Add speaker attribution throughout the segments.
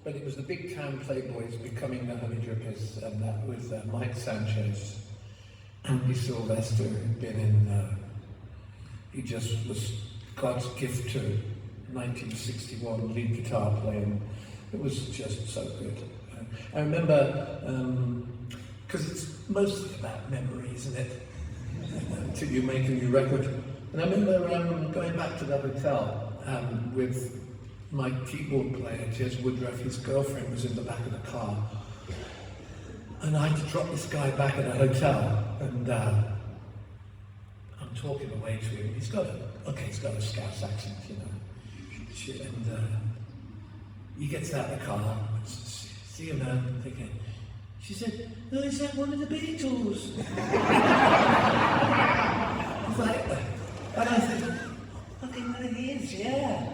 Speaker 1: but it was the Big Town Playboys becoming the Honey Drippers, and that was Mike Sanchez, Andy Sylvester, who'd been in, he just was God's gift to 1961 lead guitar playing. It was just so good. I remember, because it's mostly about memory, isn't it? Until you make a new record. And I remember going back to that hotel with my keyboard player, Jez Woodruff. His girlfriend was in the back of the car. And I had to drop this guy back at a hotel. And I'm talking away to him. He's got a Scouse accent, you know. And he gets out of the car. See you, man. Thinking. She said, "Oh, is that one of the Beatles?" It's like, and I said, "Fucking what it is, yeah."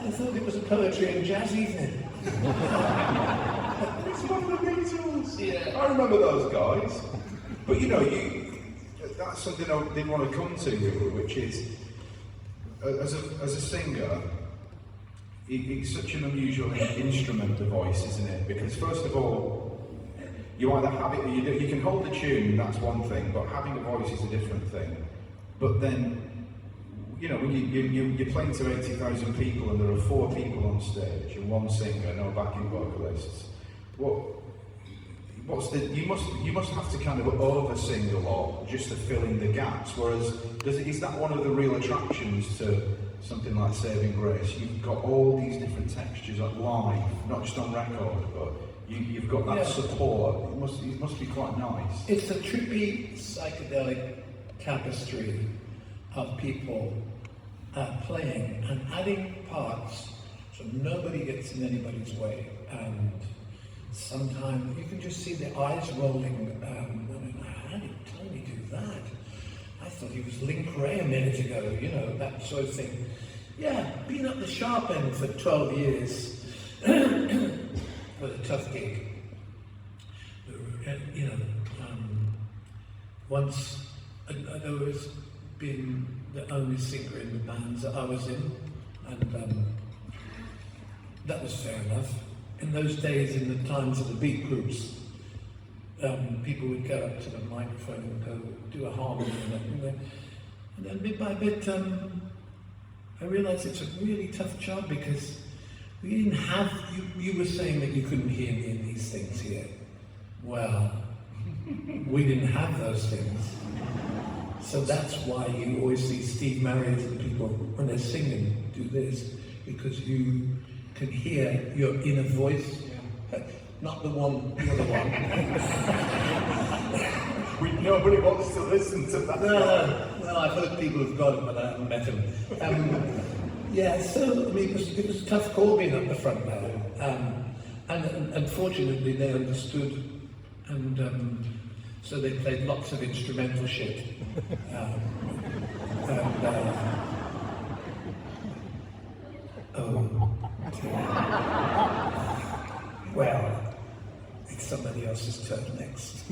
Speaker 1: I thought it was a poetry and jazz evening.
Speaker 2: It's one of the Beatles.
Speaker 1: Yeah.
Speaker 2: I remember those guys. But you know, that's something I did want to come to, which is, as a singer, it's such an unusual instrument, the voice, isn't it? Because first of all, you either have it, or you can hold a tune, that's one thing, but having a voice is a different thing. But then, you know, when you're playing to 80,000 people and there are 4 people on stage and 1 singer, no backing vocalists, you must have to kind of over-sing a lot just to fill in the gaps, whereas is that one of the real attractions to something like Saving Grace? You've got all these different textures at live, not just on record, but you've got that support. It must be quite nice.
Speaker 1: It's a trippy, psychedelic tapestry of people playing and adding parts so nobody gets in anybody's way. And sometimes you can just see the eyes rolling. How did Tony do that? I thought he was Link Ray a minute ago, you know, that sort of thing. Yeah, being at the sharp end for 12 years was a tough gig. You know, once I'd always been the only singer in the bands that I was in, and that was fair enough. In those days, in the times of the beat groups, people would go up to the microphone and go do a harmony, and then bit by bit, I realised it's a really tough job because we didn't have. You were saying that you couldn't hear me in these things here. Well, we didn't have those things. So that's why you always see Steve Marriott and people, when they're singing, do this, because you can hear your inner voice, not the other one.
Speaker 2: Nobody wants to listen to that.
Speaker 1: No, I've heard people who've got it, but I haven't met them. So I mean, it was a tough call being up the front there. And unfortunately, they understood. And so they played lots of instrumental shit. Well, it's somebody else's turn next.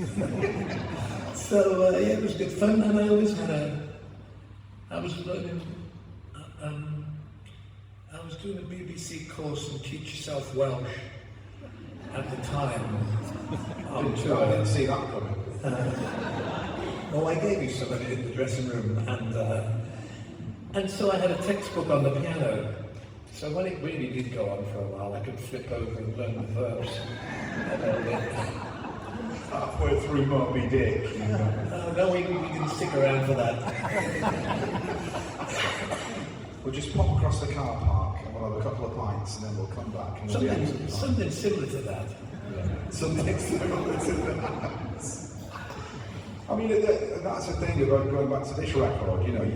Speaker 1: So it was good fun, and I always I was learning. I was doing a BBC course on Teach Yourself Welsh at the time.
Speaker 2: I didn't see that coming.
Speaker 1: I gave you some of it in the dressing room, and so I had a textbook on the piano. So when it really did go on for a while, I could flip over and learn the verbs a little bit.
Speaker 2: Halfway through Moby Dick.
Speaker 1: No, we didn't stick around for that.
Speaker 2: We'll just pop across the car park and we'll have a couple of pints and then we'll come back. And
Speaker 1: Something similar to that.
Speaker 2: Yeah. Something similar to that. I mean, that's the thing about going back to this record, you know.